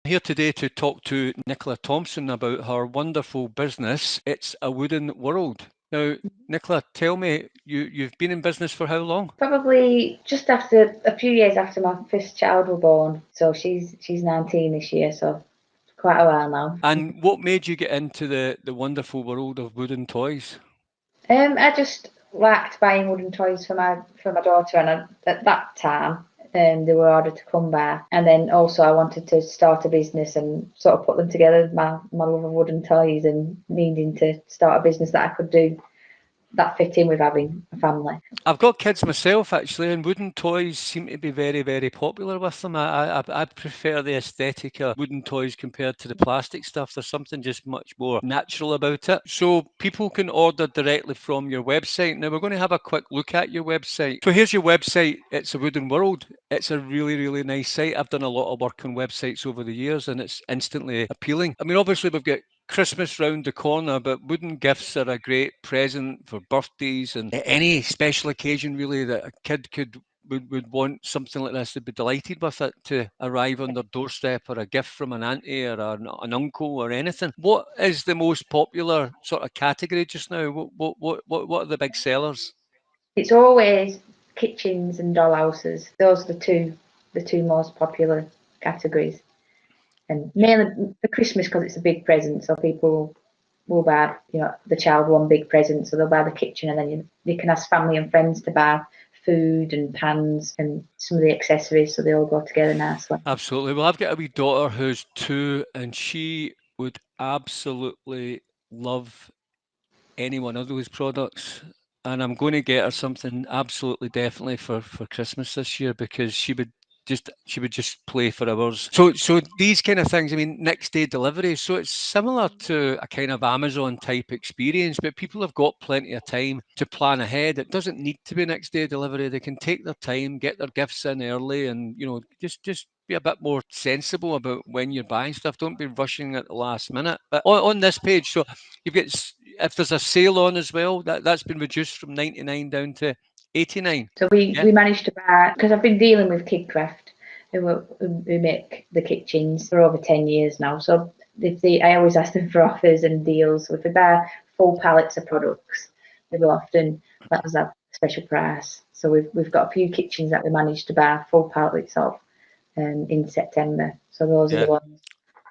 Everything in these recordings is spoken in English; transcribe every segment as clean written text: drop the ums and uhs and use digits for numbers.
Here today to talk to Nicola Thompson about her wonderful business, It's a Wooden World. Now, Nicola, tell me, you've been in business for how long? Probably just after a few years after my first child was born. So she's 19 this year, so quite a while now. And what made you get into the wonderful world of wooden toys? I just liked buying wooden toys for my daughter, and at that time, they were ordered to come by. And then also I wanted to start a business and sort of put them together. My love of wooden toys and needing to start a business that I could do that fit in with having a family. I've got kids myself actually, and wooden toys seem to be very, very popular with them. I prefer the aesthetic of wooden toys compared to the plastic stuff. There's something just much more natural about it. So people can order directly from your website. Now we're going to have a quick look at your website. So here's your website. It's a Wooden World. It's a really, really nice site. I've done a lot of work on websites over the years, and it's instantly appealing. I mean, obviously we've got Christmas round the corner, but wooden gifts are a great present for birthdays and any special occasion really that a kid would want something like this. They'd be delighted with it to arrive on their doorstep, or a gift from an auntie or an uncle or anything. What is the most popular sort of category just now? What are the big sellers? It's always kitchens and dollhouses. Those are the two most popular categories. And mainly for Christmas because it's a big present, so people will buy, the child one big present, so they'll buy the kitchen, and then you can ask family and friends to buy food and pans and some of the accessories, so they all go together nicely. Absolutely. Well, I've got a wee daughter who's 2, and she would absolutely love any one of those products. And I'm going to get her something absolutely definitely for Christmas this year, because she would just play for hours. So these kind of things, I mean, next day delivery. So it's similar to a kind of Amazon type experience, but people have got plenty of time to plan ahead. It doesn't need to be next day delivery. They can take their time, get their gifts in early, and just be a bit more sensible about when you're buying stuff. Don't be rushing at the last minute. But on this page, so you've got, if there's a sale on as well, that's been reduced from 99 down to 89. So we, Yeah. we managed to buy, because I've been dealing with Kidcraft, who make the kitchens for over 10 years now. So I always ask them for offers and deals. So if we buy full pallets of products, they will often let us have a special price. So we've got a few kitchens that we managed to buy full pallets of in September. So those are the Yeah. ones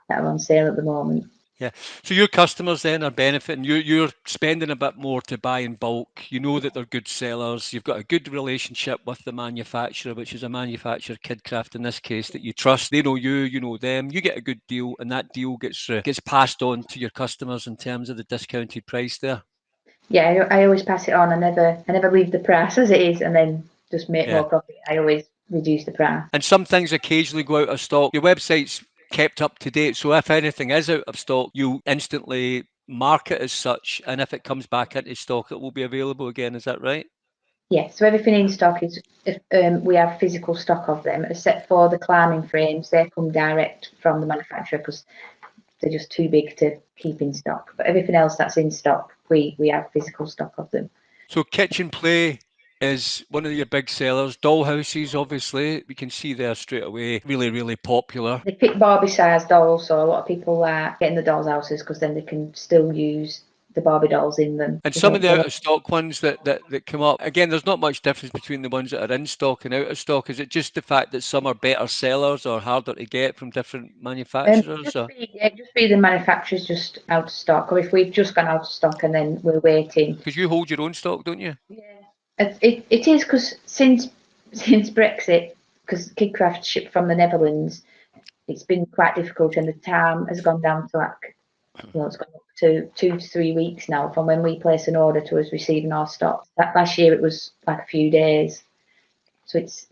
that are on sale at the moment. Yeah. So your customers then are benefiting. You're spending a bit more to buy in bulk. You know that they're good sellers. You've got a good relationship with the manufacturer, which is a manufacturer, Kidcraft in this case, that you trust. They know you, you know them. You get a good deal, and that deal gets passed on to your customers in terms of the discounted price there. Yeah, I always pass it on. I never leave the price as it is and then just make Yeah. more profit. I always reduce the price. And some things occasionally go out of stock. Your website's kept up to date, so if anything is out of stock, you instantly mark it as such, and if it comes back into stock, it will be available again. Is that right? Yeah, so everything in stock is, we have physical stock of them, except for the climbing frames. They come direct from the manufacturer because they're just too big to keep in stock. But everything else that's in stock, we have physical stock of them. So kitchen play is one of your big sellers. Dollhouses, obviously, we can see there straight away. Really, really popular. They fit Barbie-sized dolls, so a lot of people like getting the dolls' houses because then they can still use the Barbie dolls in them. And They some of don't the feel out of stock ones that come up, again, there's not much difference between the ones that are in stock and out of stock. Is it just the fact that some are better sellers or harder to get from different manufacturers? just Or be yeah, just be the manufacturer's just out of stock, or if we've just gone out of stock and then we're waiting. because you hold your own stock, don't you? Yeah, it is because since Brexit, because Kidcraft shipped from the Netherlands, it's been quite difficult, and the time has gone down to it's gone up to 2 to 3 weeks now from when we place an order to us receiving our stock. That last year it was like a few days, so it's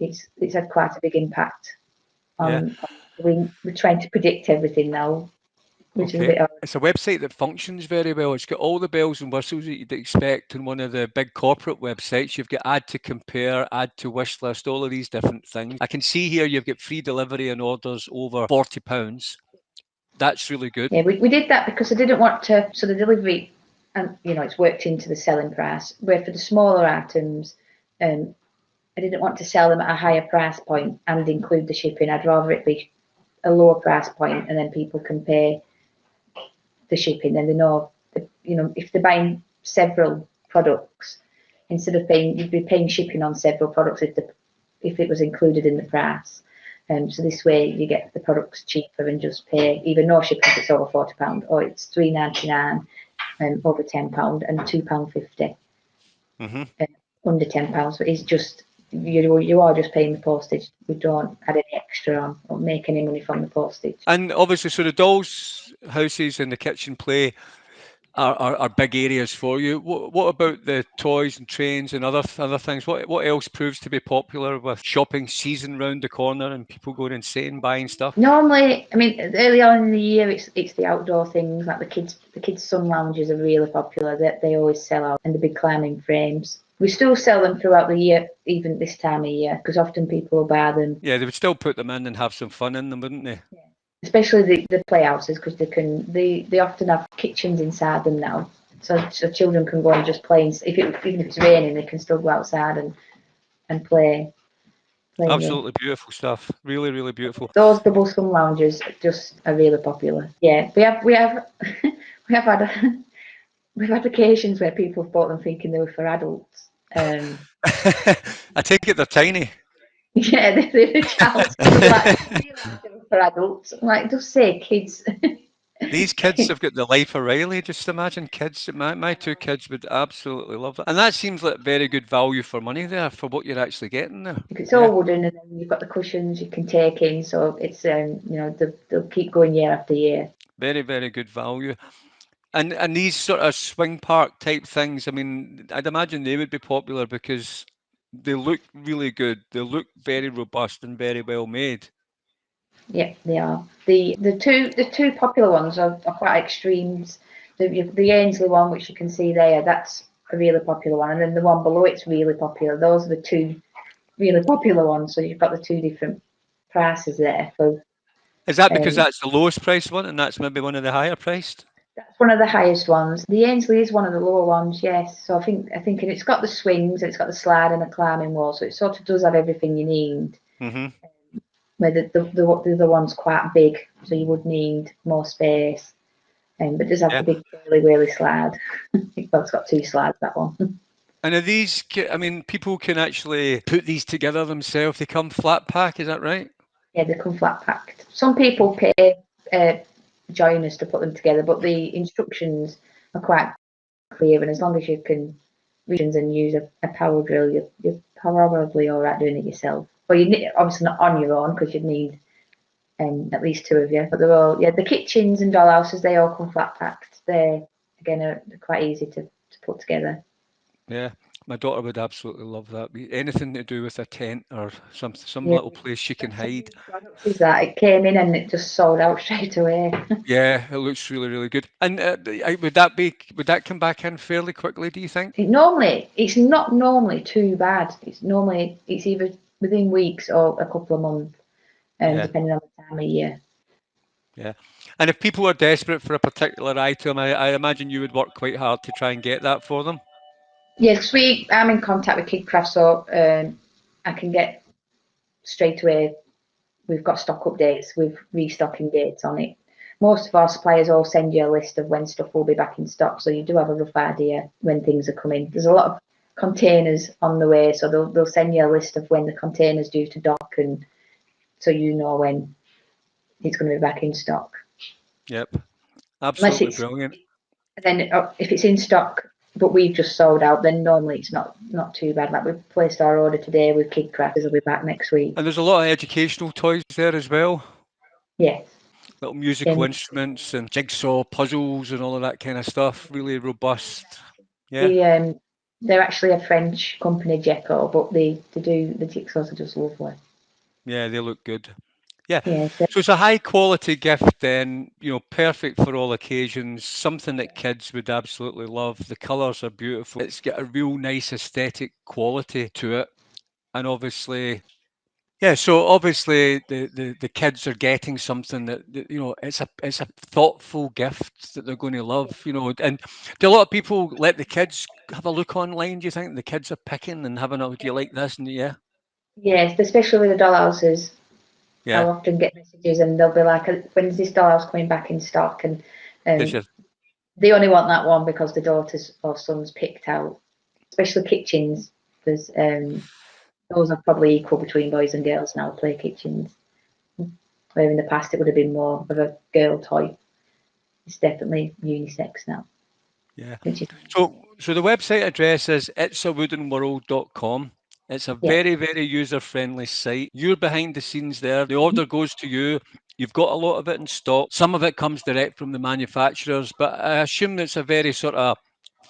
had quite a big impact Yeah. on we're trying to predict everything now, which is a Okay. bit hard. It's a website that functions very well. It's got all the bells and whistles that you'd expect in one of the big corporate websites. You've got add to compare, add to wish list, all of these different things. I can see here you've got free delivery on orders over £40. That's really good. Yeah, we did that because I didn't want to. So the delivery, and it's worked into the selling price. Where for the smaller items, I didn't want to sell them at a higher price point and include the shipping. I'd rather it be a lower price point, and then people can pay the shipping. Then they know, if they're buying several products, instead of you'd be paying shipping on several products if it was included in the price. So this way you get the products cheaper and just pay either no shipping if it's over £40, or it's £3.99 over £10 and £2.50 under £10. So it's just you are just paying the postage. We don't add any extra on or make any money from the postage. And obviously, so the dolls' houses and the kitchen play are big areas for you. What about the toys and trains and other things? What else proves to be popular with shopping season round the corner and people going insane buying stuff? Normally, I mean, early on in the year, it's the outdoor things like the kids' sun lounges are really popular. They always sell out, and the big climbing frames. We still sell them throughout the year, even this time of year, because often people will buy them. Yeah, they would still put them in and have some fun in them, wouldn't they? Yeah. Especially the playhouses, because they often have kitchens inside them now, so children can go and just play. Even if it's raining, they can still go outside and play. Absolutely beautiful stuff. Really, really beautiful. Those double sun lounges just are really popular. Yeah, we have we've had occasions where people have bought them thinking they were for adults. I take it they're tiny. Yeah, they're child's like they were for adults. I'm like, just say kids. These kids have got the life of Riley. Just imagine kids. My two kids would absolutely love that. And that seems like very good value for money there for what you're actually getting there. It's all wooden, and then you've got the cushions you can take in. So it's they'll keep going year after year. Very, very good value. And these sort of swing park type things, I mean, I'd imagine they would be popular because they look really good. They look very robust and very well made. Yeah, they are. The two popular ones are quite extremes. The Ainsley one, which you can see there, that's a really popular one, and then the one below it's really popular. Those are the two really popular ones. So you've got the two different prices there. So Is that because that's the lowest priced one and that's maybe one of the higher priced? that's one of the highest ones. The Ainsley is one of the lower ones, yes. So I think and it's got the swings, and it's got the slide and a climbing wall, so it sort of does have everything you need. Mm-hmm. Where the other one's quite big, so you would need more space. But does have the big whirly slide. Well, it's got two slides, that one. And are these, I mean, people can actually put these together themselves. They come flat pack, is that right? Yeah, they come flat packed. Some people pay joiners to put them together, but the instructions are quite clear, and as long as you can read and use a power drill, you're probably all right doing it yourself. Well, you need, obviously not on your own, because you'd need at least two of you. But they're all, the kitchens and dollhouses, they all come flat packed. They're quite easy to put together. Yeah, my daughter would absolutely love that. Anything to do with a tent or some little place she can hide. Is that it came in and it just sold out straight away. Yeah, it looks really, really good. And would that come back in fairly quickly, do you think? It's not normally too bad. It's either within weeks or a couple of months, depending on the time of year. Yeah. And if people are desperate for a particular item, I imagine you would work quite hard to try and get that for them. Yes, I'm in contact with Kidcraft, so I can get straight away. We've got stock updates with restocking dates on it. Most of our suppliers all send you a list of when stuff will be back in stock, so you do have a rough idea when things are coming. There's a lot of containers on the way, so they'll send you a list of when the container's due to dock, and so you know when it's going to be back in stock. Yep, absolutely brilliant. Then if it's in stock but we've just sold out, then normally it's not too bad. Like we've placed our order today with Kidcraft, will be back next week. And there's a lot of educational toys there as well. Yes. Little musical instruments and jigsaw puzzles and all of that kind of stuff. Really robust. Yeah. They're actually a French company, Jeco, but they do the jigsaws are just lovely. Yeah, they look good. Yeah. So it's a high quality gift then, perfect for all occasions, something that kids would absolutely love. The colours are beautiful. It's got a real nice aesthetic quality to it. And obviously, the kids are getting something that it's a thoughtful gift that they're going to love, and do a lot of people let the kids have a look online? Do you think the kids are picking and having do you like this? And yes, especially with the dollhouses. I often get messages and they'll be like, when's this dollhouse coming back in stock? And they only want that one because the daughters or sons picked out, especially kitchens. There's those are probably equal between boys and girls now, play kitchens. Where in the past it would have been more of a girl toy. It's definitely unisex now. Yeah. So the website address is itsawoodenworld.com. It's a very, very user-friendly site. You're behind the scenes there. The order goes to you. You've got a lot of it in stock. Some of it comes direct from the manufacturers, but I assume it's a very sort of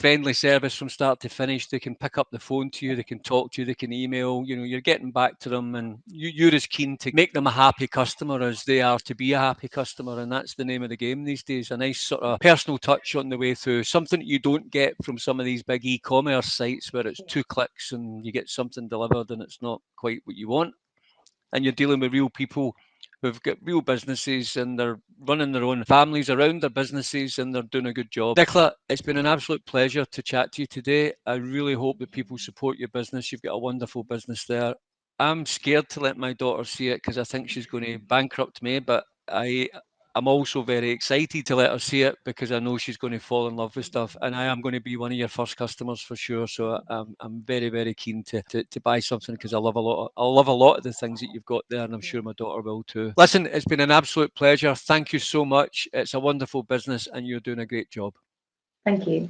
friendly service from start to finish. They can pick up the phone to you, they can talk to you, they can email, you're getting back to them, and you're as keen to make them a happy customer as they are to be a happy customer. And that's the name of the game these days. A nice sort of personal touch on the way through, something that you don't get from some of these big e-commerce sites where it's 2 clicks and you get something delivered and it's not quite what you want. And you're dealing with real people who've got real businesses and they're running their own families around their businesses and they're doing a good job. Nicola, it's been an absolute pleasure to chat to you today. I really hope that people support your business. You've got a wonderful business there. I'm scared to let my daughter see it because I think she's going to bankrupt me, but I'm also very excited to let her see it because I know she's going to fall in love with stuff, and I am going to be one of your first customers for sure. So I'm very, very keen to buy something because I love a lot of the things that you've got there, and I'm sure my daughter will too. Listen, it's been an absolute pleasure. Thank you so much. It's a wonderful business, and you're doing a great job. Thank you.